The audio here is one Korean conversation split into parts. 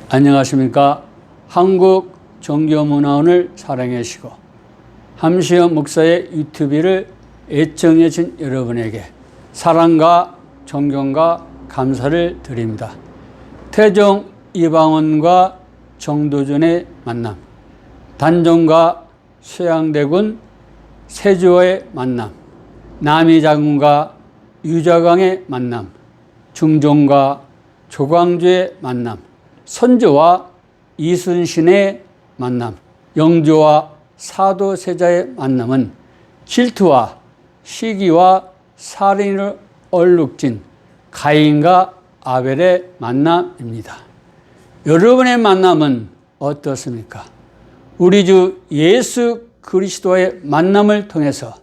안녕하십니까. 한국 종교문화원을 사랑해 주시고 함시영 목사의 유튜브를 애청해 준 여러분에게 사랑과 존경과 감사를 드립니다. 태종 이방원과 정도전의 만남, 단종과 쇠양대군 세조의 만남, 남이장군과 유자광의 만남, 중종과 조광조의 만남, 선조와 이순신의 만남, 영조와 사도세자의 만남은 질투와 시기와 살인을 얼룩진 가인과 아벨의 만남입니다. 여러분의 만남은 어떻습니까? 우리 주 예수 그리스도의 만남을 통해서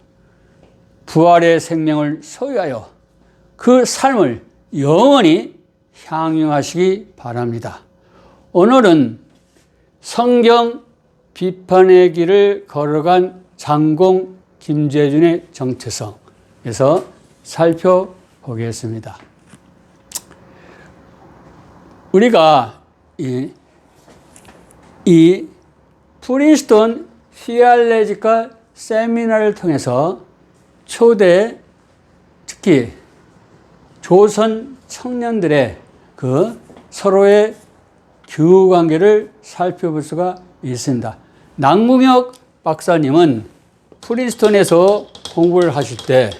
부활의 생명을 소유하여 그 삶을 영원히 향유하시기 바랍니다. 오늘은 성경 비판의 길을 걸어간 장공 김재준의 정체성에서 살펴보겠습니다. 우리가 이 프린스턴 theological 세미나를 통해서 초대 특히 조선 청년들의 그 서로의 교우 관계를 살펴볼 수가 있습니다. 남궁혁 박사님은 프린스턴에서 공부를 하실 때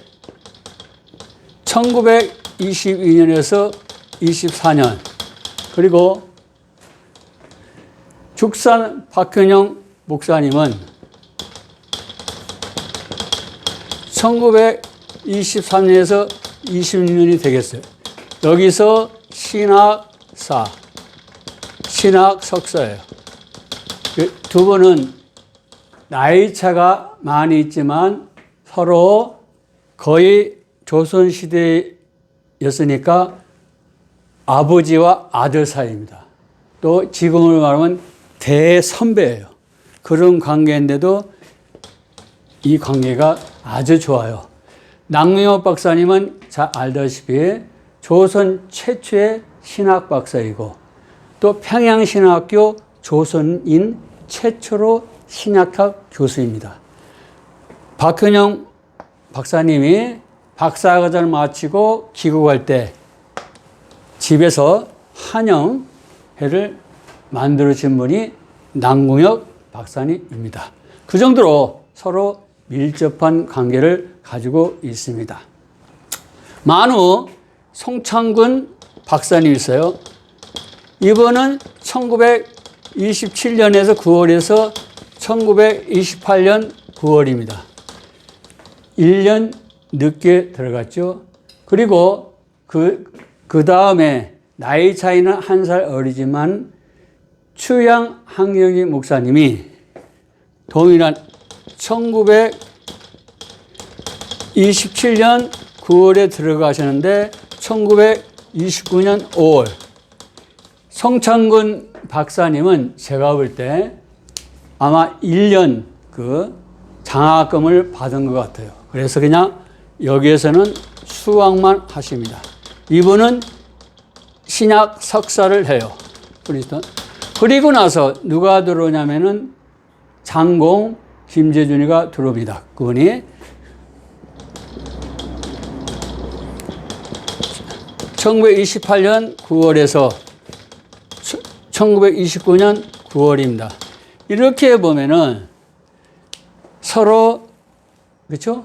1922년에서 24년, 그리고 죽산 박현영 목사님은 1923년에서 26년이 되겠어요. 여기서 신학 석사예요. 두 분은 나이 차가 많이 있지만 서로 거의 조선시대였으니까 아버지와 아들 사이입니다. 또 지금으로 말하면 대선배예요. 그런 관계인데도 이 관계가 아주 좋아요. 남궁혁 박사님은 잘 알다시피 조선 최초의 신학 박사이고 또 평양신학교 조선인 최초로 신학학 교수입니다. 박현영 박사님이 박사과정을 마치고 귀국할 때 집에서 한영회를 만들어진 분이 남궁혁 박사님입니다. 그 정도로 서로 밀접한 관계를 가지고 있습니다. 만우 송창근 박사님이 있어요. 이분은 1927년에서 9월에서 1928년 9월입니다. 1년 늦게 들어갔죠. 그리고 그 다음에 나이 차이는 한 살 어리지만 추양 항영희 목사님이 동일한 1927년 9월에 들어가셨는데 1929년 5월 송창근 박사님은 제가 볼 때 아마 1년 그 장학금을 받은 것 같아요. 그래서 그냥 여기에서는 수학만 하십니다. 이분은 신약 석사를 해요. 프린스턴. 그리고 나서 누가 들어오냐면은 장공 김재준이가 들어옵니다. 그분이 1928년 9월에서 1929년 9월입니다. 이렇게 보면은 서로, 그렇죠?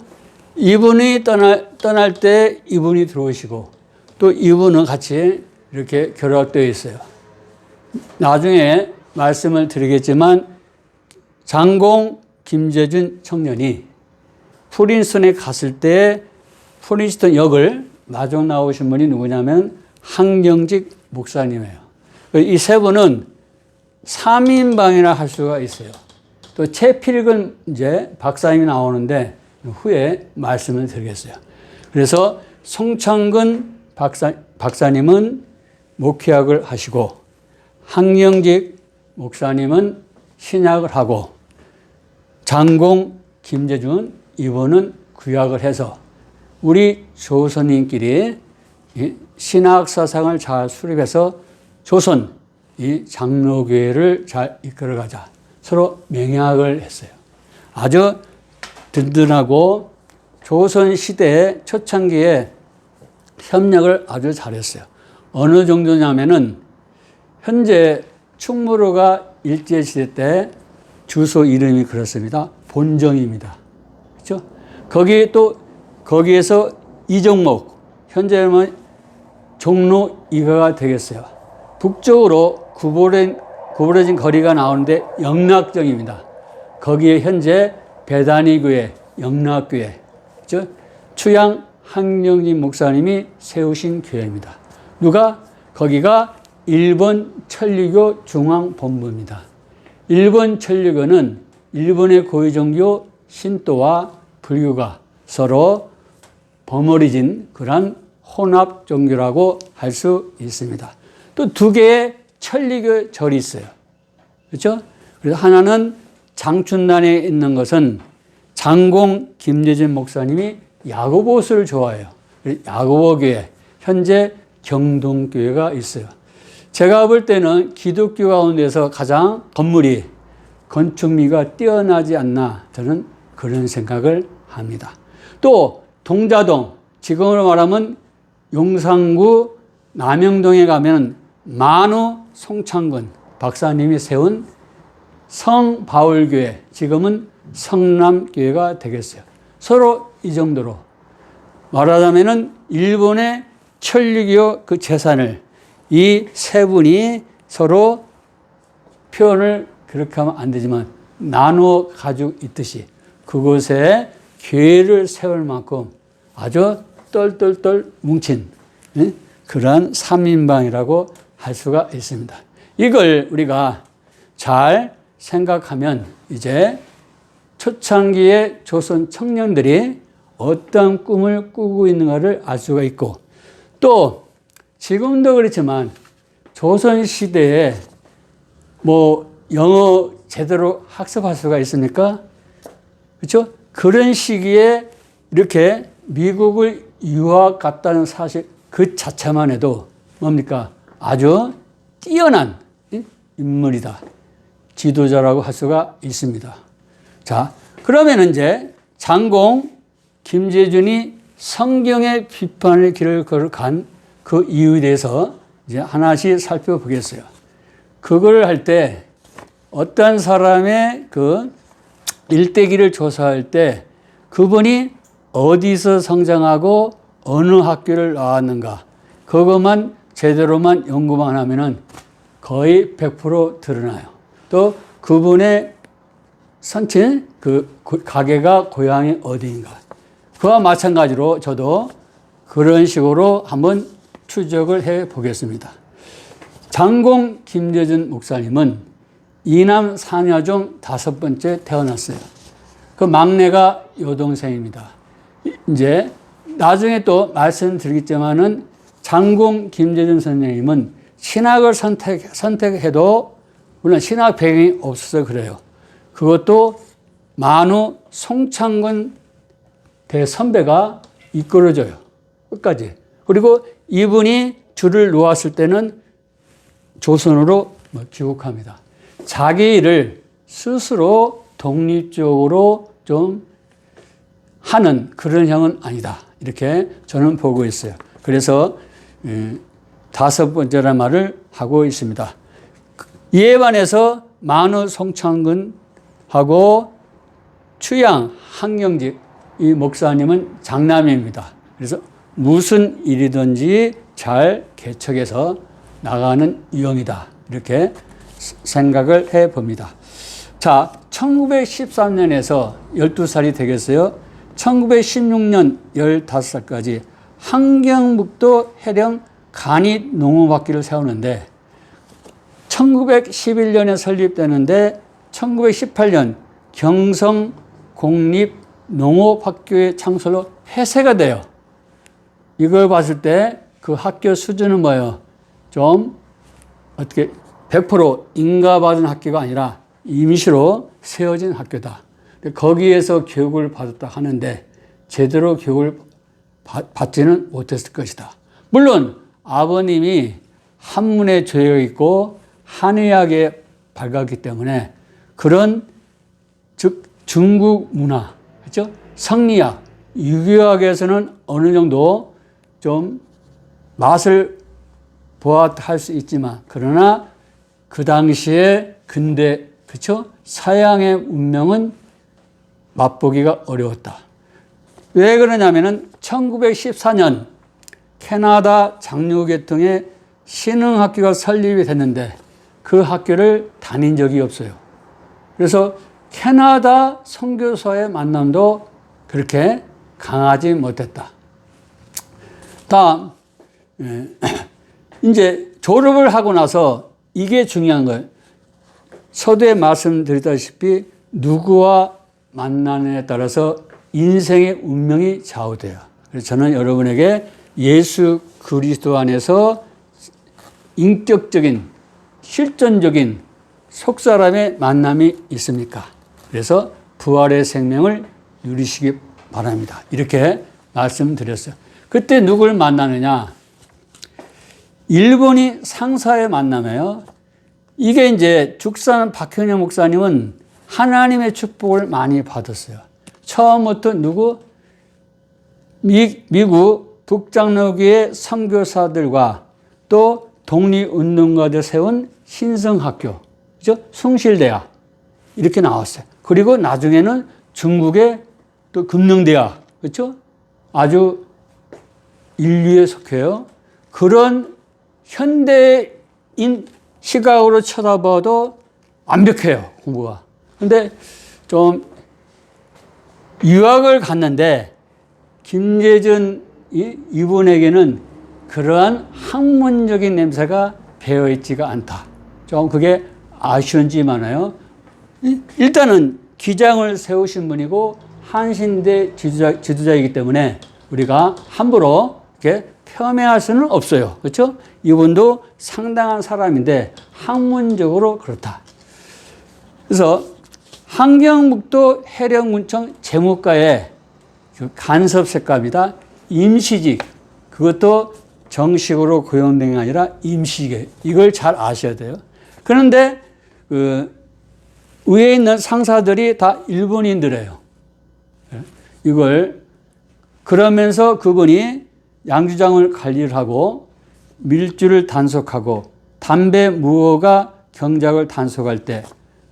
이분이 떠날 때 이분이 들어오시고 또 이분은 같이 이렇게 결합되어 있어요. 나중에 말씀을 드리겠지만 장공 김재준 청년이 프린스턴에 갔을 때 프린스턴 역을 마중 나오신 분이 누구냐면 한경직 목사님이에요. 이 세 분은 3인방이라 할 수가 있어요. 또 최필근 이제 박사님이 나오는데 후에 말씀을 드리겠어요. 그래서 송창근 박사님은 목회학을 하시고 한경직 목사님은 신학을 하고 장공 김재준 이분은 구약을 해서 우리 조선인끼리 신학 사상을 잘 수립해서 조선 이 장로교회를 잘 이끌어가자. 서로 맹약을 했어요. 아주 든든하고 조선시대 초창기에 협력을 아주 잘했어요. 어느 정도냐면은 현재 충무로가 일제시대 때 주소 이름이 그렇습니다. 본정입니다. 그렇죠? 거기에서 이종목, 현재는 종로 2가가 되겠어요. 북쪽으로 구부러진 거리가 나오는데 영락정입니다. 거기에 현재 배단위교회, 영락교회, 그렇죠? 추양 한경진 목사님이 세우신 교회입니다. 거기가 일본 천리교 중앙본부입니다. 일본 천리교는 일본의 고유 종교 신도와 불교가 서로 버무려진 그런 혼합 종교라고 할 수 있습니다. 또 두 개의 천리교 절이 있어요. 그렇죠? 그래서 하나는 장춘단에 있는 것은 장공 김재진 목사님이 야고보스를 좋아해요. 야고보교회, 현재 경동교회가 있어요. 제가 볼 때는 기독교 가운데서 가장 건물이 건축미가 뛰어나지 않나 저는 그런 생각을 합니다. 또 동자동, 지금으로 말하면 용산구 남영동에 가면 만우 송창근 박사님이 세운 성바울교회, 지금은 성남교회가 되겠어요. 서로 이 정도로 말하자면은 일본의 천리교 그 재산을 이 세 분이 서로 표현을 그렇게 하면 안 되지만 나누어 가지고 있듯이 그곳에 교회를 세울 만큼 아주 똘똘똘 뭉친 그러한 3인방이라고 할 수가 있습니다. 이걸 우리가 잘 생각하면 이제 초창기의 조선 청년들이 어떤 꿈을 꾸고 있는가를 알 수가 있고 또 지금도 그렇지만 조선시대에 뭐 영어 제대로 학습할 수가 있습니까? 그렇죠? 그런 시기에 이렇게 미국을 유학 갔다는 사실 그 자체만 해도 뭡니까? 아주 뛰어난 인물이다. 지도자라고 할 수가 있습니다. 자, 그러면 이제 장공 김재준이 성경의 비판의 길을 걸어간 그 이유에 대해서 이제 하나씩 살펴보겠어요. 그걸 할 때 어떤 사람의 그 일대기를 조사할 때 그분이 어디서 성장하고 어느 학교를 나왔는가 그것만 제대로만 연구만 하면은 거의 100% 드러나요. 또 그분의 선친 그 가게가 고향이 어디인가 그와 마찬가지로 저도 그런 식으로 한번 추적을 해 보겠습니다. 장공 김재준 목사님은 이남 사녀 중 5번째 태어났어요. 그 막내가 여동생입니다. 이제 나중에 또 말씀드리겠지만은 장공 김재준 선생님은 신학을 선택해도 물론 신학 배경이 없어서 그래요. 그것도 만우 송창근 대선배가 이끌어줘요. 끝까지. 그리고 이분이 줄을 놓았을 때는 조선으로 귀국합니다. 자기 일을 스스로 독립적으로 좀 하는 그런 형은 아니다. 이렇게 저는 보고 있어요. 그래서 5번째라는 말을 하고 있습니다. 이에 반해서 만우 송창근하고 추양 한경직 이 목사님은 장남입니다. 그래서 무슨 일이든지 잘 개척해서 나가는 유형이다. 이렇게 생각을 해 봅니다. 자, 1913년에서 12살이 되겠어요. 1916년 15살까지 한경북도 해령 간이 농업학교를 세우는데 1911년에 설립되는데 1918년 경성 공립농업학교의 창설로 폐쇄가 돼요. 이걸 봤을 때 그 학교 수준은 뭐예요? 좀 어떻게 100% 인가받은 학교가 아니라 임시로 세워진 학교다. 거기에서 교육을 받았다 하는데 제대로 교육을 받지는 못했을 것이다. 물론 아버님이 한문에 죄가 있고 한의학에 밝았기 때문에 그런 즉 중국 문화, 그렇죠? 성리학, 유교학에서는 어느 정도 좀 맛을 보아할 수 있지만 그러나 그 당시에 근대, 그렇죠? 서양의 문명은 맛보기가 어려웠다. 왜 그러냐면은 1914년 캐나다 장로계통의 신흥학교가 설립이 됐는데 그 학교를 다닌 적이 없어요. 그래서 캐나다 선교사의 만남도 그렇게 강하지 못했다. 다음, 이제 졸업을 하고 나서 이게 중요한 거예요. 서두에 말씀드렸다시피 누구와 만나느냐에 따라서 인생의 운명이 좌우돼요. 그래서 저는 여러분에게 예수 그리스도 안에서 인격적인, 실존적인 속사람의 만남이 있습니까? 그래서 부활의 생명을 누리시기 바랍니다. 이렇게 말씀드렸어요. 그때 누굴 만나느냐? 일본인 상사의 만남이에요. 이게 이제 죽산 박현영 목사님은 하나님의 축복을 많이 받았어요. 처음부터 누구? 미국 북장로교의 선교사들과 또 독립운동가들 세운 신성학교, 그죠? 숭실대학 이렇게 나왔어요. 그리고 나중에는 중국의 또 금능대학, 그렇죠? 아주 인류에 속해요. 그런 현대인 시각으로 쳐다봐도 완벽해요, 공부가. 근데 좀 유학을 갔는데 김재준 이분에게는 그러한 학문적인 냄새가 배어있지가 않다. 좀 그게 아쉬운지 많아요. 일단은 기장을 세우신 분이고 한신대 지도자이기 때문에 우리가 함부로 이렇게 폄훼할 수는 없어요. 그렇죠? 이분도 상당한 사람인데 학문적으로 그렇다. 그래서 함경북도 해령군청 재무과의 간섭색감이다. 임시직, 그것도 정식으로 고용된 게 아니라 임시직, 이걸 잘 아셔야 돼요. 그런데 그 위에 있는 상사들이 다 일본인들이에요. 이걸 그러면서 그분이 양주장을 관리를 하고 밀주를 단속하고 담배 무허가 경작을 단속할 때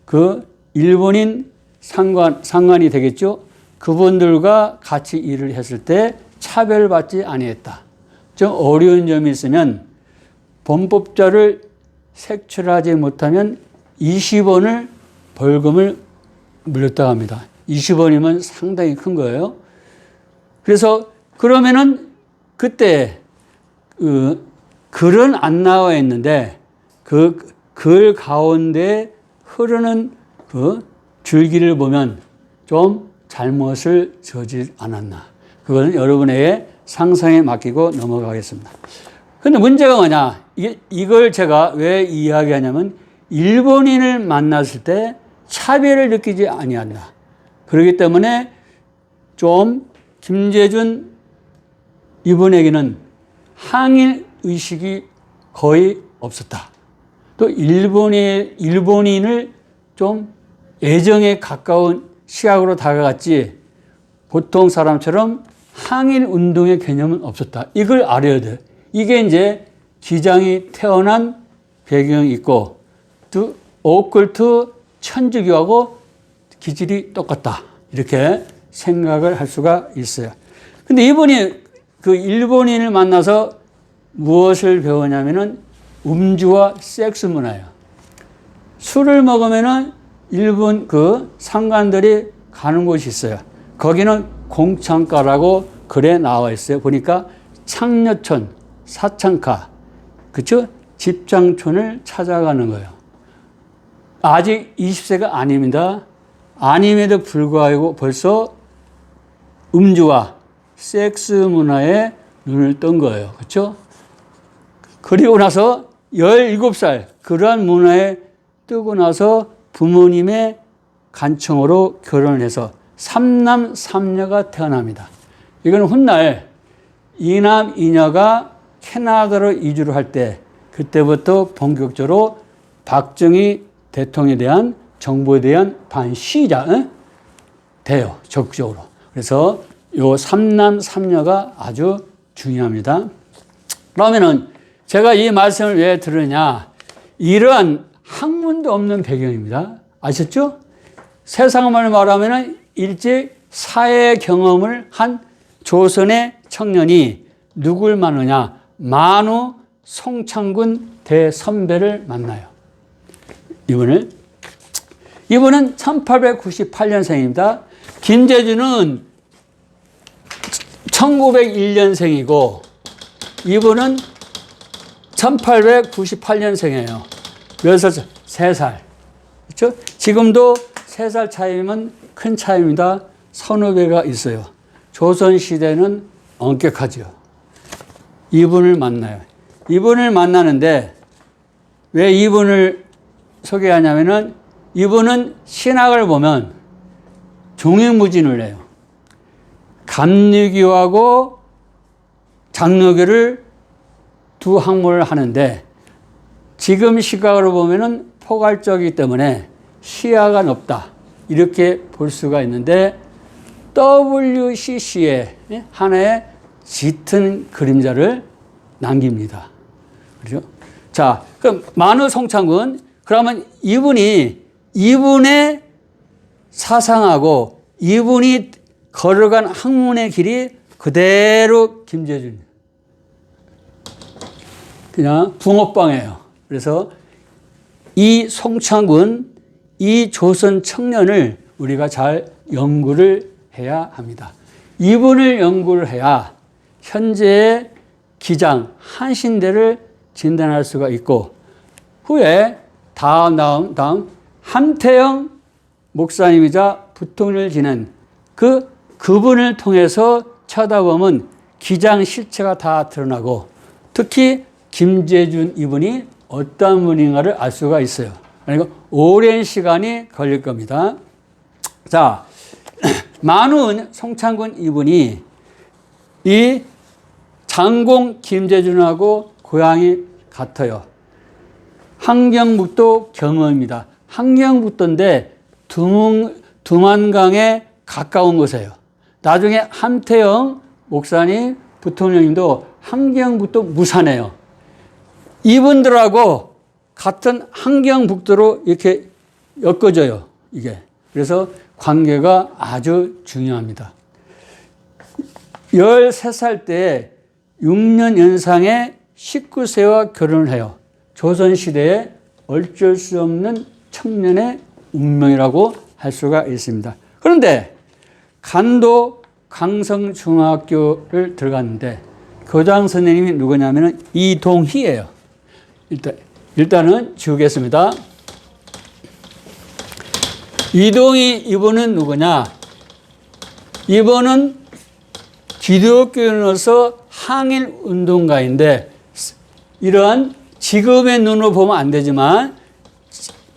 그 일본인 상관이 되겠죠. 그분들과 같이 일을 했을 때 차별받지 아니했다. 좀 어려운 점이 있으면 범법자를 색출하지 못하면 20원을 벌금을 물렸다고 합니다. 20원이면 상당히 큰 거예요. 그래서 그러면은 그때 글은 안 나와 있는데 그 글 가운데 흐르는 그 줄기를 보면 좀 잘못을 저지르지 않았나. 그거는 여러분에게 상상에 맡기고 넘어가겠습니다. 근데 문제가 뭐냐. 이걸 제가 왜 이야기하냐면 일본인을 만났을 때 차별을 느끼지 아니한다. 그렇기 때문에 좀 김재준 이분에게는 항일 의식이 거의 없었다. 또 일본인을 좀 애정에 가까운 시각으로 다가갔지 보통 사람처럼 항일 운동의 개념은 없었다. 이걸 알아야 돼. 이게 이제 기장이 태어난 배경이 있고 또 오컬트 천주교하고 기질이 똑같다. 이렇게 생각을 할 수가 있어요. 근데 이분이 그 일본인을 만나서 무엇을 배우냐면은 음주와 섹스 문화예요. 술을 먹으면은 일본 그 상관들이 가는 곳이 있어요. 거기는 공창가라고 글에 나와 있어요. 보니까 창녀촌, 사창가, 그쵸? 집장촌을 찾아가는 거예요. 아직 20세가 아닙니다. 아님에도 불구하고 벌써 음주와 섹스 문화에 눈을 뜬 거예요. 그렇죠? 그리고 나서 17살 그러한 문화에 뜨고 나서 부모님의 간청으로 결혼을 해서 3남 3녀가 태어납니다. 이건 훗날 2남 2녀가 캐나다로 이주를 할 때 그때부터 본격적으로 박정희 대통령에 대한 정부에 대한 반시자 돼요. 적극적으로. 그래서 요 삼남 삼녀가 아주 중요합니다. 그러면은 제가 이 말씀을 왜 들으냐? 이러한 학문도 없는 배경입니다. 아셨죠? 세상을 말하면은 일찍 사회 경험을 한 조선의 청년이 누굴 만나냐? 만우 송창군 대선배를 만나요. 이분은 1898년생입니다. 김재준은 1901년생이고 이분은 1898년생이에요. 몇 살? 3살. 그렇죠? 지금도 3살 차이면 큰 차이입니다. 서너 배가 있어요. 조선시대는 엄격하죠. 이분을 만나요. 이분을 만나는데 왜 이분을 소개하냐면은 이분은 신학을 보면 종횡무진을 해요. 감리교하고 장로교를 두 학문을 하는데 지금 시각으로 보면은 포괄적이기 때문에 시야가 높다. 이렇게 볼 수가 있는데 WCC의 하나의 짙은 그림자를 남깁니다. 그렇죠? 자, 그럼 만우 송창군, 그러면 이분의 사상하고 이분이 걸어간 학문의 길이 그대로 김재준. 그냥 붕어빵이에요. 그래서 이 송창군, 이 조선 청년을 우리가 잘 연구를 해야 합니다. 이분을 연구를 해야 현재의 기장, 한신대를 진단할 수가 있고 후에 다음 함태영 목사님이자 부통령을 지낸 그분을 통해서 쳐다보면 기장 실체가 다 드러나고 특히 김재준 이분이 어떤 분인가를 알 수가 있어요. 그러니까 오랜 시간이 걸릴 겁니다. 자, 만우 송창군 이분이 이 장공 김재준하고 고향이 같아요. 함경북도 경어입니다. 함경북도인데 두만강에 가까운 곳이에요. 나중에 함태영 목사님, 부통령님도 함경북도 무산해요. 이분들하고 같은 함경북도로 이렇게 엮어져요. 이게. 그래서 관계가 아주 중요합니다. 13살 때 6년 연상의 19세와 결혼을 해요. 조선시대에 어쩔 수 없는 청년의 운명이라고 할 수가 있습니다. 그런데 간도 강성중학교를 들어갔는데 교장 선생님이 누구냐면 이동희예요. 일단은 지우겠습니다. 이동희 이분은 누구냐? 이분은 기독교인으로서 항일 운동가인데 이러한 지금의 눈으로 보면 안 되지만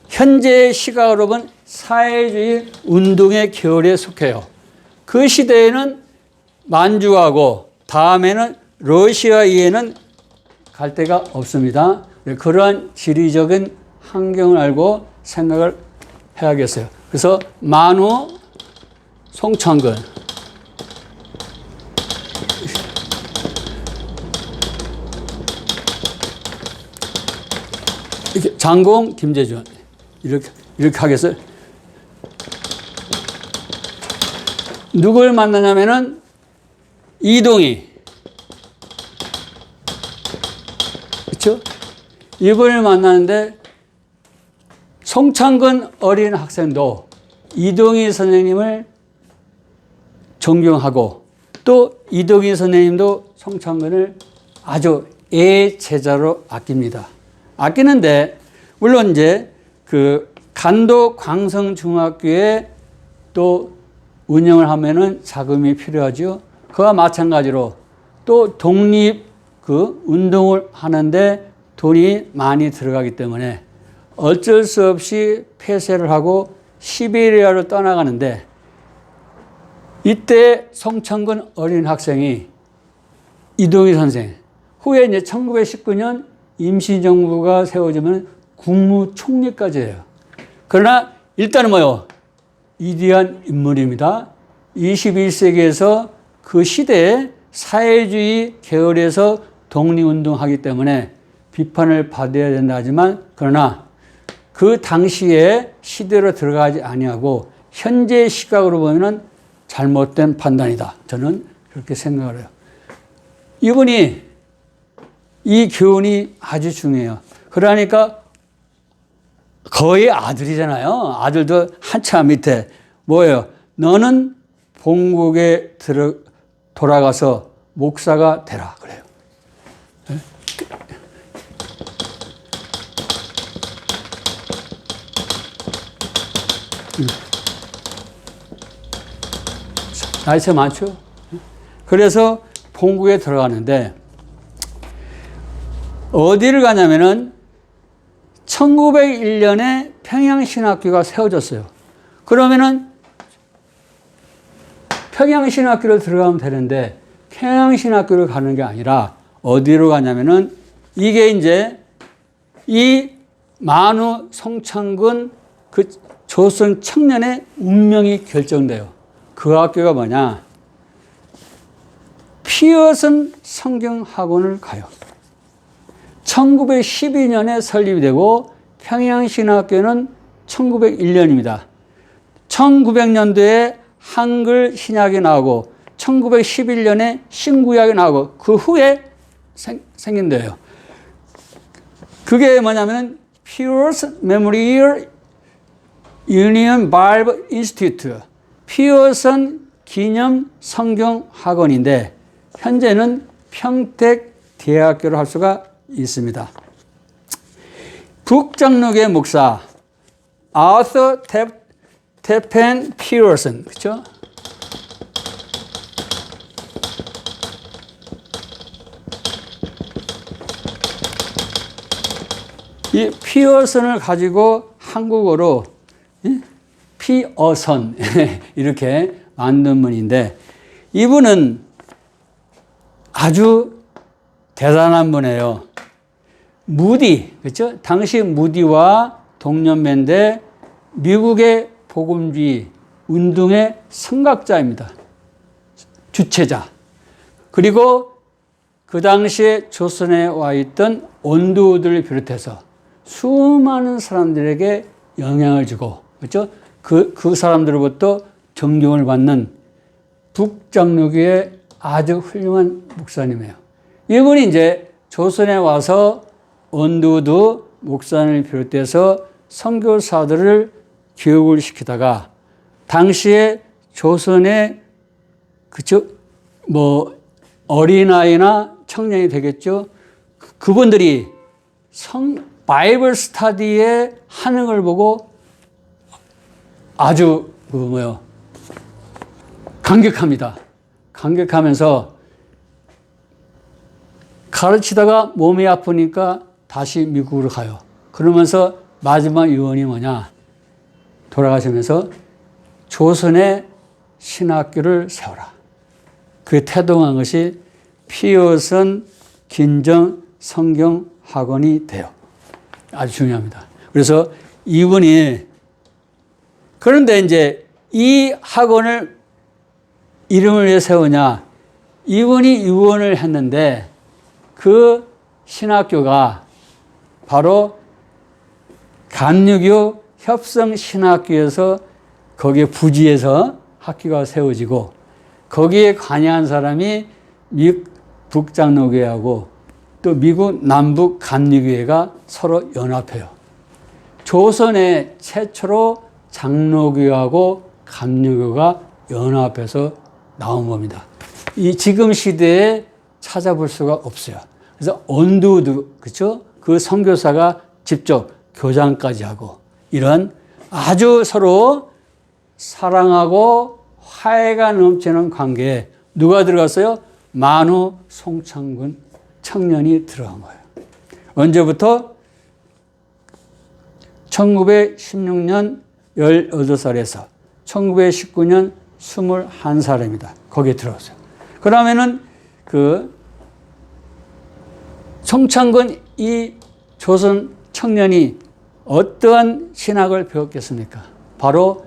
현재의 시각으로 보면 사회주의 운동의 계열에 속해요. 그 시대에는 만주하고 다음에는 러시아 이해는 갈 데가 없습니다. 그러한 지리적인 환경을 알고 생각을 해야겠어요. 그래서 만우 송창군 이렇게 장공 김재준 이렇게 하겠어요. 누굴 만나냐면은 이동희, 그렇죠? 이분을 만나는데 송창근 어린 학생도 이동희 선생님을 존경하고 또 이동희 선생님도 송창근을 아주 애제자로 아낍니다. 아끼는데 물론 이제 그 간도 광성중학교에 또 운영을 하면은 자금이 필요하죠. 그와 마찬가지로 또 독립 그 운동을 하는데 돈이 많이 들어가기 때문에 어쩔 수 없이 폐쇄를 하고 시베리아로 떠나가는데 이때 송창근 어린 학생이 이동희 선생 후에 이제 1919년 임시정부가 세워지면 국무총리까지예요. 그러나 일단은 뭐요? 위대한 인물입니다. 21세기에서 그 시대에 사회주의 계열에서 독립운동하기 때문에 비판을 받아야 된다 하지만 그러나 그 당시에 시대로 들어가지 아니하고 현재 시각으로 보면 잘못된 판단이다. 저는 그렇게 생각을 해요. 이분이 이 교훈이 아주 중요해요. 그러니까 거의 아들이잖아요. 아들도 한참 밑에 뭐예요? 너는 본국에 돌아가서 목사가 되라 그래요. 나이차 많죠? 그래서 본국에 들어가는데 어디를 가냐면은 1901년에 평양신학교가 세워졌어요. 그러면은 평양신학교를 들어가면 되는데 평양신학교를 가는 게 아니라 어디로 가냐면은 이게 이제 이 만우 송창근 그 조선 청년의 운명이 결정돼요. 그 학교가 뭐냐? 피어슨 성경학원을 가요. 1912년에 설립이 되고 평양신학교는 1901년입니다. 1900년도에 한글 신약이 나오고 1911년에 신구약이 나오고 그 후에 생긴 데예요. 그게 뭐냐면 Pierce Memorial Union Bible Institute, 피어슨 기념 성경학원인데 현재는 평택대학교로 할 수가 있습니다. 북장로교회 목사 아서 테펜 피어슨, 그렇죠? 이 피어슨을 가지고 한국어로 피어선 이렇게 만든 분인데 이분은 아주 대단한 분이에요. 무디, 그렇죠? 당시 무디와 동년배인데 미국의 복음주의 운동의 선각자입니다. 주체자. 그리고 그 당시에 조선에 와 있던 원도들을 비롯해서 수많은 사람들에게 영향을 주고, 그렇죠? 그 사람들로부터 존경을 받는 북장로교의 아주 훌륭한 목사님이에요. 이분이 이제 조선에 와서 원두두 목사님을 비롯해서 선교사들을 교육을 시키다가 당시에 조선의 그쵸 뭐 어린아이나 청년이 되겠죠. 그분들이 바이블 스터디에 하는 걸 보고 아주 감격합니다. 감격하면서 가르치다가 몸이 아프니까 다시 미국으로 가요. 그러면서 마지막 유언이 뭐냐? 돌아가시면서 조선의 신학교를 세워라. 그에 태동한 것이 피어슨 긴정 성경학원이 돼요. 아주 중요합니다. 그래서 이분이 그런데 이제 이 학원을 이름을 왜 세우냐? 이분이 유언을 했는데 그 신학교가 바로 감리교 협성신학교에서 거기에 부지에서 학교가 세워지고 거기에 관여한 사람이 미국 북장로교회하고 또 미국 남북 감리교회가 서로 연합해요. 조선의 최초로 장로교하고 감리교가 연합해서 나온 겁니다. 이 지금 시대에 찾아볼 수가 없어요. 그래서 언두도 그렇죠? 그 선교사가 직접 교장까지 하고 이런 아주 서로 사랑하고 화해가 넘치는 관계에 누가 들어갔어요? 만우 송창근 청년이 들어간 거예요. 언제부터? 1916년 18살에서 1919년 21살입니다. 거기에 들어갔어요. 그러면은 송창근 이 조선 청년이 어떠한 신학을 배웠겠습니까? 바로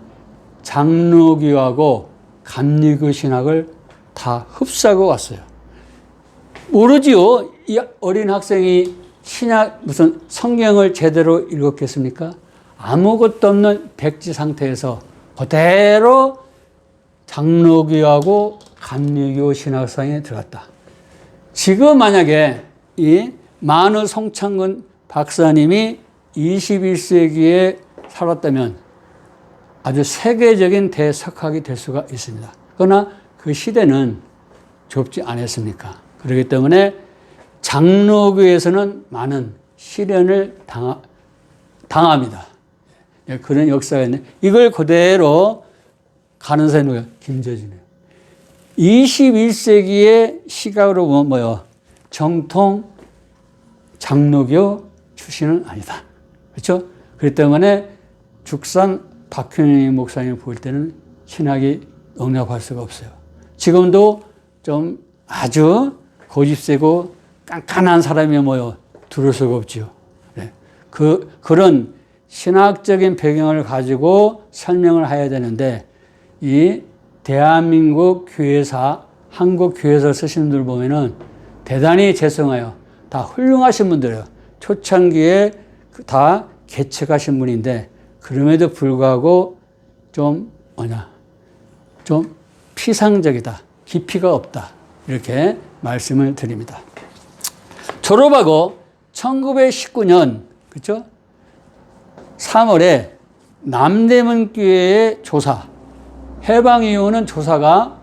장로교하고 감리교 신학을 다 흡수하고 왔어요. 모르지요. 이 어린 학생이 무슨 성경을 제대로 읽었겠습니까? 아무것도 없는 백지 상태에서 그대로 장로교하고 감리교 신학상에 들어갔다. 지금 만약에 이 만우 송창근 박사님이 21세기에 살았다면 아주 세계적인 대석학이 될 수가 있습니다. 그러나 그 시대는 좁지 않았습니까? 그렇기 때문에 장로교에서는 많은 시련을 당합니다. 그런 역사가 있네. 이걸 그대로 가는 사람이 김재준이에요. 21세기의 시각으로 보면 뭐요? 정통 장로교 출신은 아니다. 그렇죠? 그렇기 때문에 죽산 박현희 목사님 볼 때는 신학이 농락할 수가 없어요. 지금도 좀 아주 고집세고 깐깐한 사람이 뭐요? 들을 수가 없지요. 네. 그런 신학적인 배경을 가지고 설명을 해야 되는데 이 대한민국 교회사, 한국 교회사 쓰시는 분들 보면은 대단히 죄송해요. 다 훌륭하신 분들이에요. 초창기에 다 개척하신 분인데 그럼에도 불구하고 좀 피상적이다. 깊이가 없다. 이렇게 말씀을 드립니다. 졸업하고 1919년, 그렇죠? 3월에 남대문교회의 조사, 해방 이후는 조사가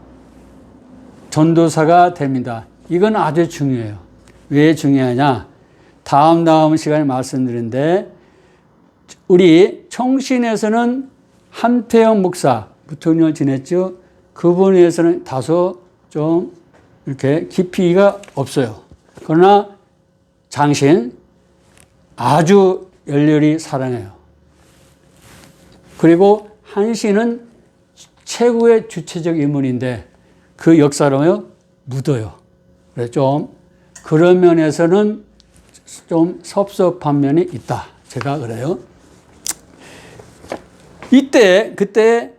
전도사가 됩니다. 이건 아주 중요해요. 왜 중요하냐? 다음 시간에 말씀드리는데 우리 총신에서는 함태영 목사 부통령을 지냈죠. 그분에서는 다소 좀 이렇게 깊이가 없어요. 그러나 장신 아주 열렬히 사랑해요. 그리고 한신은 최고의 주체적 인물인데 그 역사로요 묻어요. 그래서 좀 그런 면에서는 좀 섭섭한 면이 있다. 제가 그래요. 그때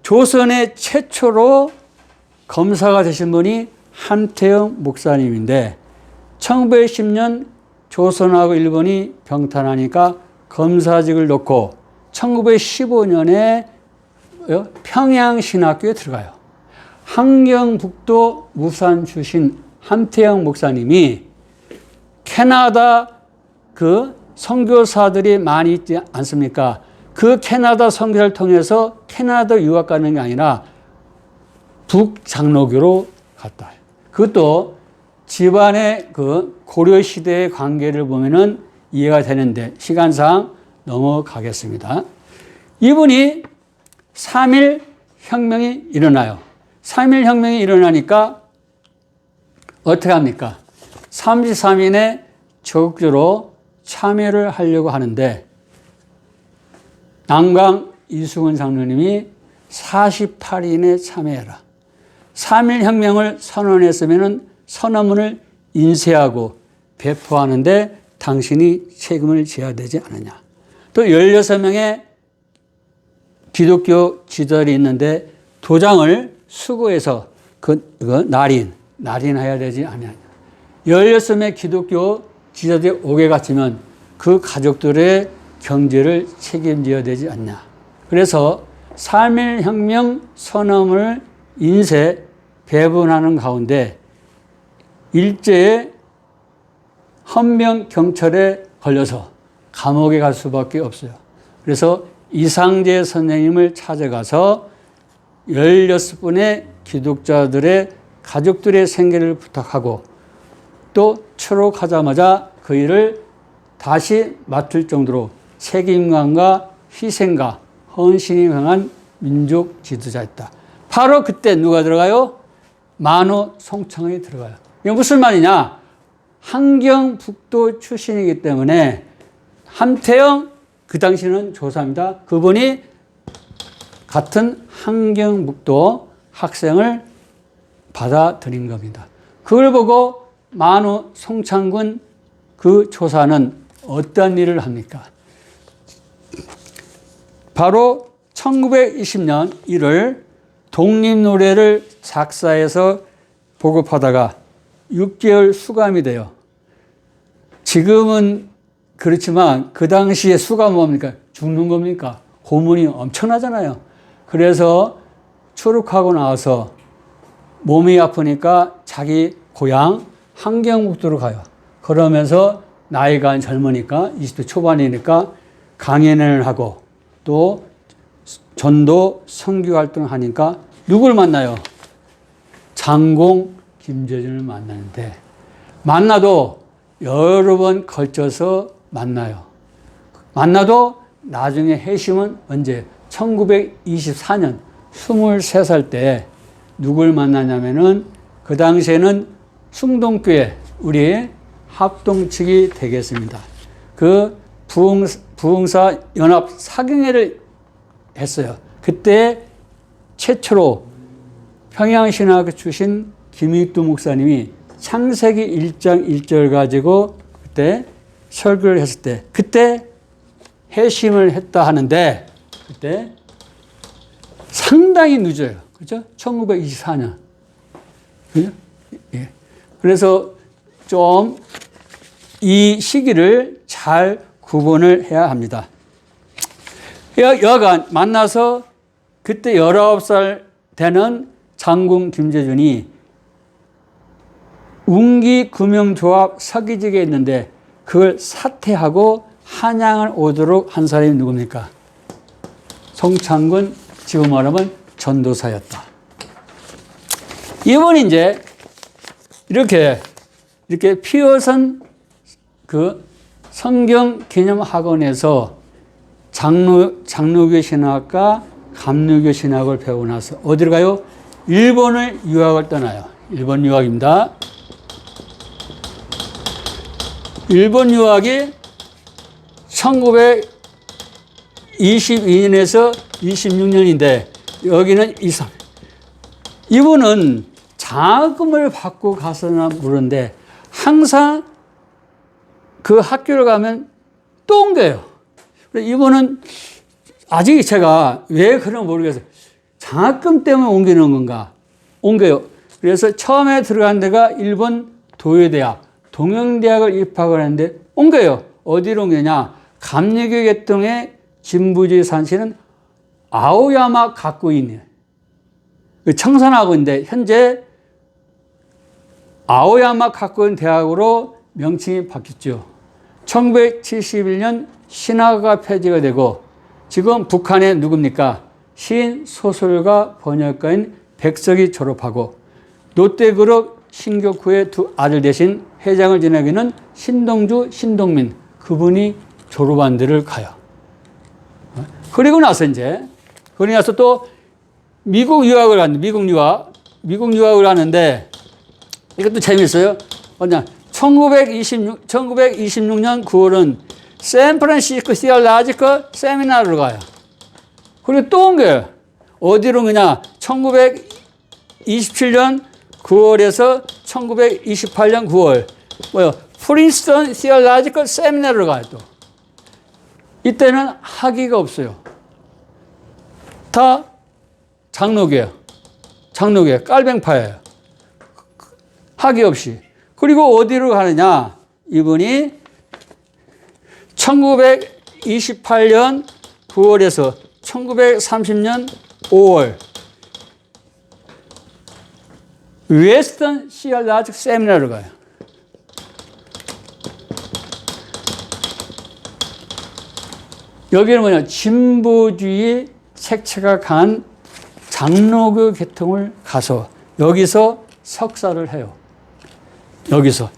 조선의 최초로 검사가 되신 분이 함태영 목사님인데 1910년 조선하고 일본이 병탄하니까 검사직을 놓고 1915년에 평양신학교에 들어가요. 함경북도 무산 출신 함태영 목사님이 캐나다 그 선교사들이 많이 있지 않습니까? 그 캐나다 선교를 통해서 캐나다 유학 가는 게 아니라 북장로교로 갔다. 그것도 집안의 그 고려시대의 관계를 보면은 이해가 되는데 시간상 넘어가겠습니다. 이분이 3.1 혁명이 일어나요. 3.1 혁명이 일어나니까 어떻게 합니까? 33인에 적극적으로 참여를 하려고 하는데 남강 이수근 장로님이 48인에 참여해라. 3.1 혁명을 선언했으면 선언문을 인쇄하고 배포하는데 당신이 책임을 져야 되지 않느냐. 또 16명의 기독교 지도자들이 있는데 도장을 수거해서 날인해야 되지 않느냐. 16명의 기독교 지도자들이 옥에 갇히면 그 가족들의 경제를 책임져야 되지 않냐. 그래서 3.1 혁명 선언을 인쇄 배분하는 가운데 일제의 헌병 경찰에 걸려서 감옥에 갈 수밖에 없어요. 그래서 이상재 선생님을 찾아가서 16분의 기독자들의 가족들의 생계를 부탁하고 또 추록하자마자 그 일을 다시 맡을 정도로 책임감과 희생과 헌신이 강한 민족 지도자였다. 바로 그때 누가 들어가요? 만우 송창근이 들어가요. 이게 무슨 말이냐? 함경북도 출신이기 때문에 함태영 그 당시는 조사입니다. 그분이 같은 함경북도 학생을 받아들인 겁니다. 그걸 보고 만우 송창근 그 조사는 어떤 일을 합니까? 바로 1920년 1월 독립노래를 작사해서 보급하다가 6개월 수감이 돼요. 지금은 그렇지만 그 당시에 수감은 뭡니까? 죽는 겁니까? 고문이 엄청나잖아요. 그래서 추록하고 나와서 몸이 아프니까 자기 고향 함경북도로 가요. 그러면서 나이가 젊으니까 20대 초반이니까 강연을 하고 또 전도 선교 활동을 하니까 누굴 만나요? 장공 김재준을 만나는데 만나도 여러 번 걸쳐서 만나요. 만나도 나중에 회심은 언제? 1924년 23살 때 누굴 만나냐면은 그 당시에는 숭동교회 우리 합동측이 되겠습니다. 그 부흥사 연합 사경회를 했어요. 그때 최초로 평양신학교 출신 김익두 목사님이 창세기 1장 1절 가지고 그때 설교를 했을 때 그때 회심을 했다 하는데 그때 상당히 늦어요. 그죠? 1924년. 그죠? 예. 그래서 좀 이 시기를 잘 구분을 해야 합니다. 여간 만나서 그때 19살 되는 장군 김재준이 운기금융조합 서기직에 있는데 그걸 사퇴하고 한양을 오도록 한 사람이 누굽니까? 송창근, 지금 말하면 전도사였다. 이분이 이제 이렇게 피어선 그 성경 개념 학원에서 장로교 신학과 감리교 신학을 배우고 나서 어디로 가요? 일본을 유학을 떠나요. 일본 유학입니다. 일본 유학이 1922년에서 26년인데 여기는 이분은 장학금을 받고 가서나 모르는데 항상 그 학교를 가면 또 옮겨요. 이분은 아직 제가 왜 그런지 모르겠어요. 장학금 때문에 옮기는 건가? 옮겨요. 그래서 처음에 들어간 데가 일본 도요대학, 동영대학을 입학을 했는데 옮겨요. 어디로 옮기냐? 감리교 계통의 진부지 산시는 아오야마 가쿠인이에요. 청산하고인데 현재 아오야마 가쿠인 대학으로 명칭이 바뀌었죠. 1971년 신화가 폐지가 되고 지금 북한에 누굽니까? 시인, 소설가, 번역가인 백석이 졸업하고 롯데그룹 신격후의 두 아들 대신 회장을 지내고 있는 신동주, 신동민 그분이 졸업한 데를 가요. 그리고 나서 또 미국 유학을 갔는데 미국 유학을 하는데 이것도 재밌어요. 1926년 9월은 샌프란시스코 시어라지컬 세미나를 가요. 그리고 또 옮겨요. 어디로 그냥 1927년 9월에서 1928년 9월 프린스턴 시어라지컬 세미나를 가요. 또 이때는 학위가 없어요. 다 장로교예요. 깔뱅파예요. 학위 없이. 그리고 어디로 가느냐? 이분이 1928년 9월에서 1930년 5월 웨스턴 시어라지컬 세미나를 가요. 여기는 진보주의 색채가 강한 장로교 계통을 가서 여기서 석사를 해요. 여기서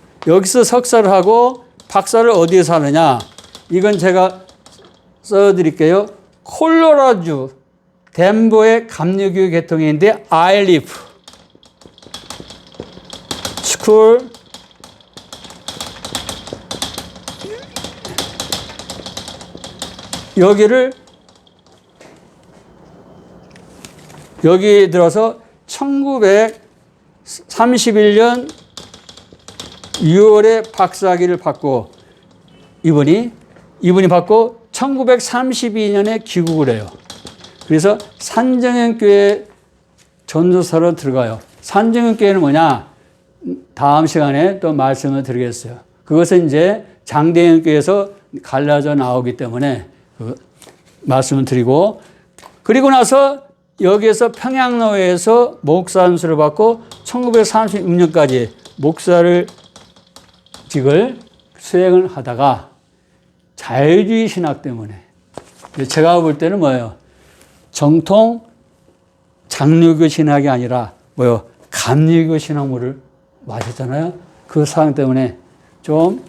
석사를 하고 박사를 어디에서 하느냐? 이건 제가 써드릴게요. 콜로라주 덴버의 감리교 계통인데 아일리프 스쿨 여기 들어서 1931년 6월에 박사학위를 받고 이분이 받고 1932년에 귀국을 해요. 그래서 산정현교회 전도사로 들어가요. 산정현교회는 뭐냐? 다음 시간에 또 말씀을 드리겠어요. 그것은 이제 장대현교회에서 갈라져 나오기 때문에 말씀을 드리고, 그리고 나서 여기에서 평양노회에서 목사 안수를 받고 1936년까지 목사를 직을 수행을 하다가 자유주의 신학 때문에, 제가 볼 때는 뭐예요? 정통 장로교 신학이 아니라 뭐요? 감리교 신학물을 맞았잖아요. 그 사항 때문에 좀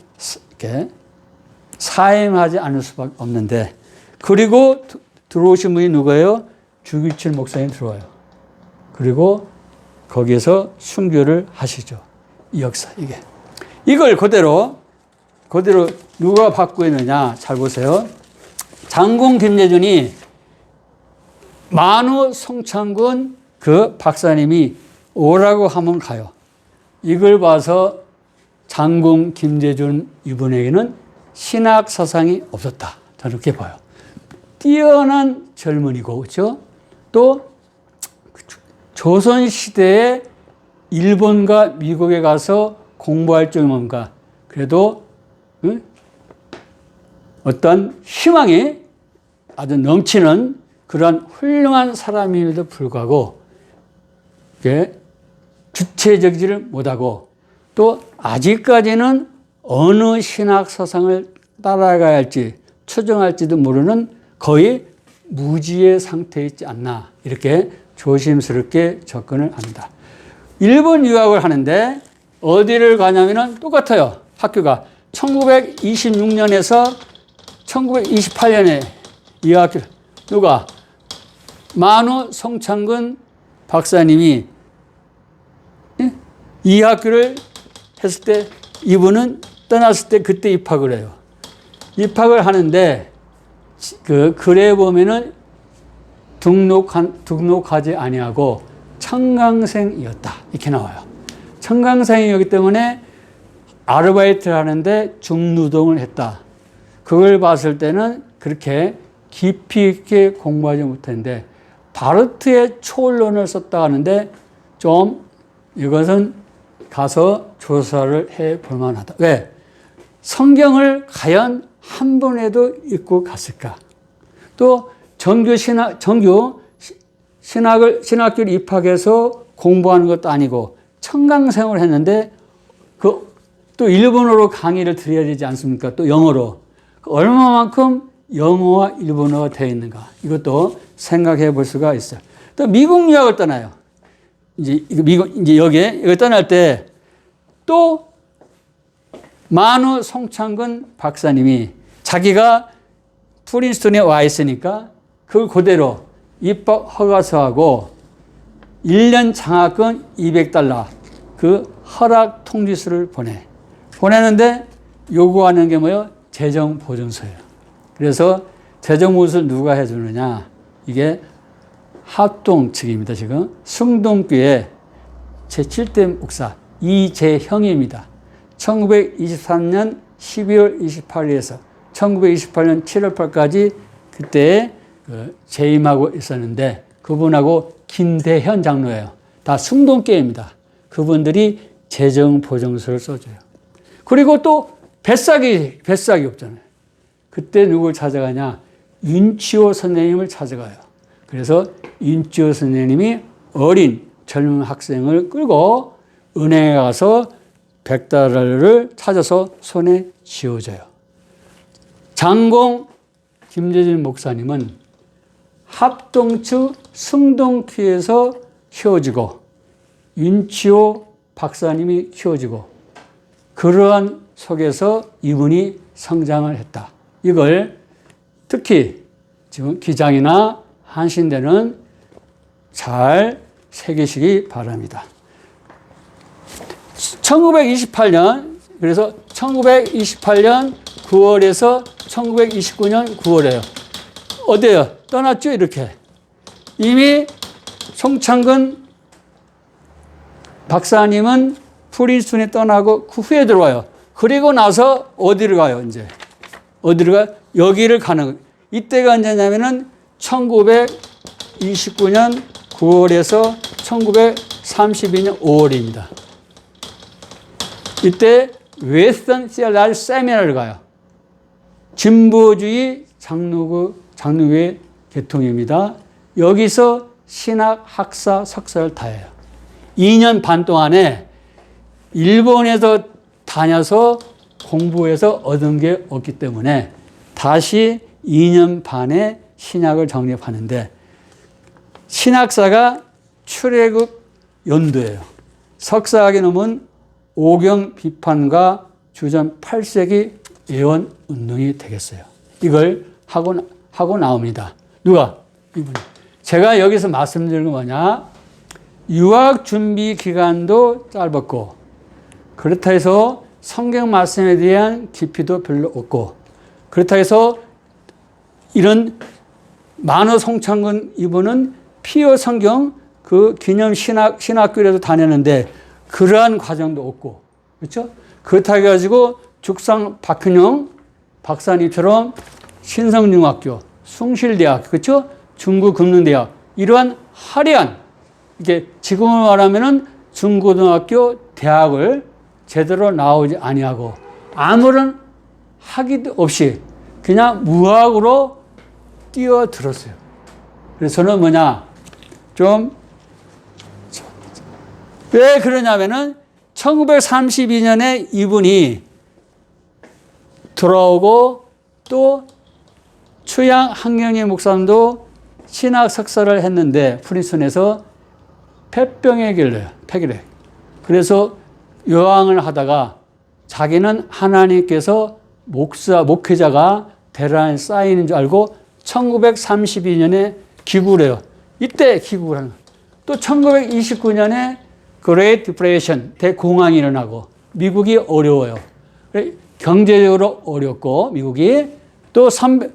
이렇게 사임하지 않을 수밖에 없는데, 그리고 들어오신 분이 누구예요? 주기철 목사님 들어와요. 그리고 거기에서 순교를 하시죠. 이 역사, 이게. 이걸 그대로 누가 바꾸었느냐? 잘 보세요. 장군 김재준이 만우 송창군 그 박사님이 오라고 하면 가요. 이걸 봐서 장군 김재준 이분에게는 신학 사상이 없었다. 저는 그렇게 봐요. 뛰어난 젊은이고, 그렇죠? 또 조선시대에 일본과 미국에 가서 공부할 적이 뭔가, 그래도 어떤 희망이 아주 넘치는 그러한 훌륭한 사람임에도 불구하고 주체적이지를 못하고, 또 아직까지는 어느 신학 사상을 따라가야 할지 추정할지도 모르는 거의 무지의 상태에 있지 않나, 이렇게 조심스럽게 접근을 합니다. 일본 유학을 하는데 어디를 가냐면은 똑같아요. 학교가 1926년에서 1928년에 이 학교, 누가? 만우 송창근 박사님이 이 학교를 했을 때, 이분은 떠났을 때 그때 입학을 해요. 입학을 하는데 그 글에 보면은 등록하지 아니하고 청강생이었다, 이렇게 나와요. 청강생이었기 때문에 아르바이트를 하는데 중노동을 했다. 그걸 봤을 때는 그렇게 깊이 있게 공부하지 못했는데 바르트의 초월론을 썼다 하는데, 좀 이것은 가서 조사를 해볼 만하다. 왜? 성경을 과연 한 번에도 읽고 갔을까? 또 신학교를 입학해서 공부하는 것도 아니고 청강생을 했는데 또 일본어로 강의를 드려야 되지 않습니까? 또 영어로. 얼마만큼 영어와 일본어가 되어 있는가? 이것도 생각해 볼 수가 있어요. 또 미국 유학을 떠나요. 이제 여기에 떠날 때 또 만우 송창근 박사님이 자기가 프린스턴에 와 있으니까 그걸 그대로 입학 허가서하고 1년 장학금 $200 그 허락 통지서를 보내는데 요구하는 게 뭐예요? 재정 보증서예요. 그래서 재정 보증서를 누가 해주느냐? 이게 합동 측입니다. 지금 승동교회 제7대 목사 이재형입니다. 1923년 12월 28일에서 1928년 7월 8일까지 그때 재임하고 있었는데, 그분하고 김대현 장로예요. 다 승동교회입니다. 그분들이 재정 보증서를 써줘요. 그리고 또 뱃삭이 없잖아요. 그때 누굴 찾아가냐? 윤치호 선생님을 찾아가요. 그래서 윤치호 선생님이 어린 젊은 학생을 끌고 은행에 가서 $100를 찾아서 손에 쥐어줘요. 장공 김재준 목사님은 합동측 승동교회에서 키워지고 윤치호 박사님이 키워지고, 그러한 속에서 이분이 성장을 했다. 이걸 특히 지금 기장이나 한신대는 잘 새기시기 바랍니다. 1928년, 그래서 1928년 9월에서 1929년 9월이에요. 어때요? 떠났죠, 이렇게. 이미 송창근 박사님은 프린스턴에 떠나고 그 후에 들어와요. 그리고 나서 어디를 가요, 이제? 어디로 가? 여기를 가는 거예요. 이때가 언제냐면은 1929년 9월에서 1932년 5월입니다. 이때 웨스턴 시애틀 세미나를 가요. 진보주의 장로교의 계통입니다. 여기서 신학 학사 석사를 타요. 2년 반 동안에 일본에서 다녀서 공부해서 얻은 게 없기 때문에 다시 2년 반에 신학을 정립하는데 신학사가 출애굽 연도예요. 석사학위 논문 오경 비판과 주전 8세기 예언 운동이 되겠어요. 이걸 하고 나옵니다. 누가? 이분. 제가 여기서 말씀드리는 건 뭐냐? 유학 준비 기간도 짧았고, 그렇다 해서 성경 말씀에 대한 깊이도 별로 없고, 그렇다 해서 이런 만어 송창근 이분은 피어 성경 그 기념 신학교에도 다녔는데 그러한 과정도 없고, 그렇죠? 그렇다 해가지고 죽상 박근영 박사님처럼 신성중학교, 숭실대학, 그렇죠? 중국금능대학 이러한 화려한 이게 지금으로 말하면은 중고등학교 대학을 제대로 나오지 아니하고 아무런 학위도 없이 그냥 무학으로 뛰어들었어요. 그래서 저는 뭐냐 왜 그러냐면은 1932년에 이분이 돌아오고 또 추양 한경희 목사님도 신학 석사를 했는데 프린스턴에서 폐병에 걸려요. 폐결핵. 그래서 요양을 하다가 자기는 하나님께서 목회자가 대란에 쌓이는 줄 알고 1932년에 기구를 해요. 이때 기구를 하는 거예요. 또 1929년에 Great Depression, 대공황이 일어나고 미국이 어려워요. 경제적으로 어렵고 미국이 또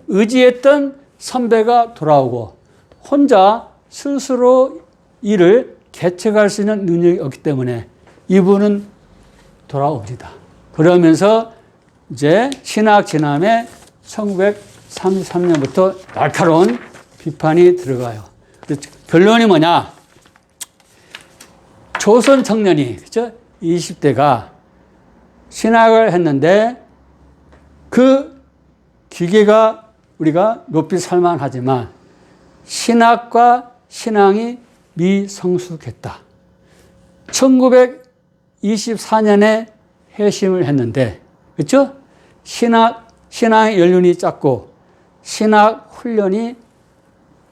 의지했던 선배가 돌아오고 혼자 스스로 일을 개척할 수 있는 능력이 없기 때문에 이분은 돌아옵니다. 그러면서 이제 신학 진암에 1933년부터 날카로운 비판이 들어가요. 결론이 뭐냐? 조선 청년이, 그죠? 20대가 신학을 했는데 그 기계가 우리가 높이 살만하지만 신학과 신앙이 미성숙했다. 1924년에 회심을 했는데, 그렇죠? 신앙의 연륜이 짧고 신학 훈련이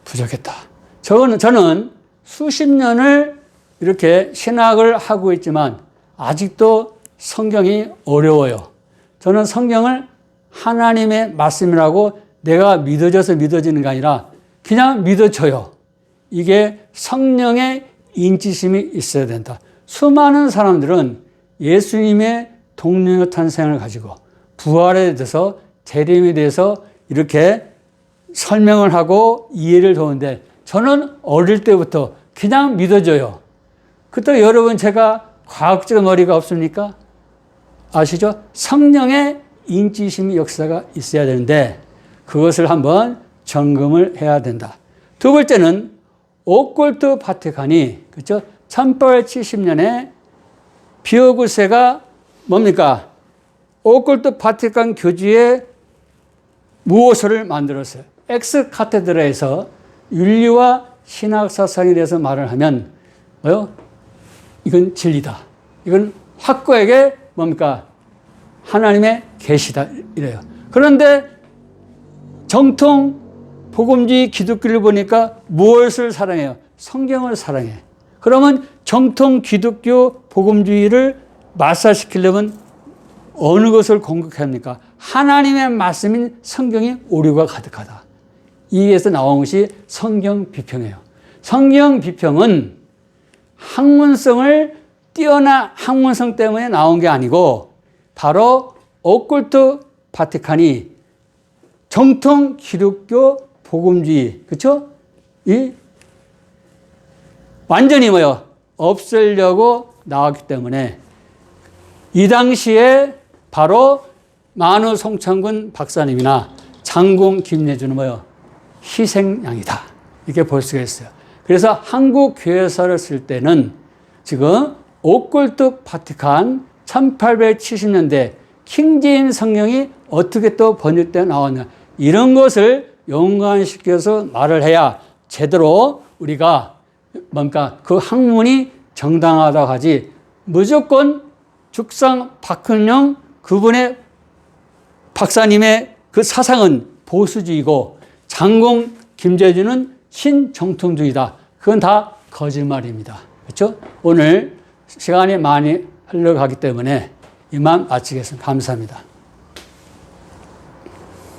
부족했다. 저는 수십 년을 이렇게 신학을 하고 있지만 아직도 성경이 어려워요. 저는 성경을 하나님의 말씀이라고 내가 믿어져서 믿어지는 게 아니라 그냥 믿어져요. 이게 성령의 인지심이 있어야 된다. 수많은 사람들은 예수님의 동료 탄생을 가지고 부활에 대해서 재림에 대해서 이렇게 설명을 하고 이해를 도는데 저는 어릴 때부터 그냥 믿어져요. 그때 여러분 제가 과학적 머리가 없습니까? 아시죠? 성령의 인지심이 역사가 있어야 되는데 그것을 한번 점검을 해야 된다. 두 번째는 오컬트 바티칸이 그렇죠? 1870년에 비어구세가 뭡니까? 오컬트 바티칸 교주의 무호서를 만들었어요. 엑스 카테드라에서 윤리와 신학 사상에 대해서 말을 하면 뭐요? 이건 진리다. 이건 확고하게 뭡니까? 하나님의 계시다 이래요. 그런데 정통 복음주의 기독교를 보니까 무엇을 사랑해요? 성경을 사랑해. 그러면 정통 기독교 복음주의를 말살시키려면 어느 것을 공격합니까? 하나님의 말씀인 성경이 오류가 가득하다. 이에서 나온 것이 성경 비평이에요. 성경 비평은 학문성을 뛰어난 학문성 때문에 나온 게 아니고 바로 오컬트 바티칸이 정통 기독교 복음주의, 그렇죠? 이 완전히 뭐요? 없애려고 나왔기 때문에 이 당시에 바로 만우 송창근 박사님이나 장공 김예주는 뭐요? 희생양이다. 이렇게 볼 수가 있어요. 그래서 한국 교회사를 쓸 때는 지금 오컬트 바티칸 1870년대 킹제임스 성경이 어떻게 또 번역되어 나왔냐. 이런 것을 연관시켜서 말을 해야 제대로 우리가 뭔가 그 학문이 정당하다고 하지, 무조건 죽상 박헌영 그분의 박사님의 그 사상은 보수주의고 장공 김재준은 신정통주의다. 그건 다 거짓말입니다. 그렇죠? 오늘 시간이 많이 흘러가기 때문에 이만 마치겠습니다. 감사합니다.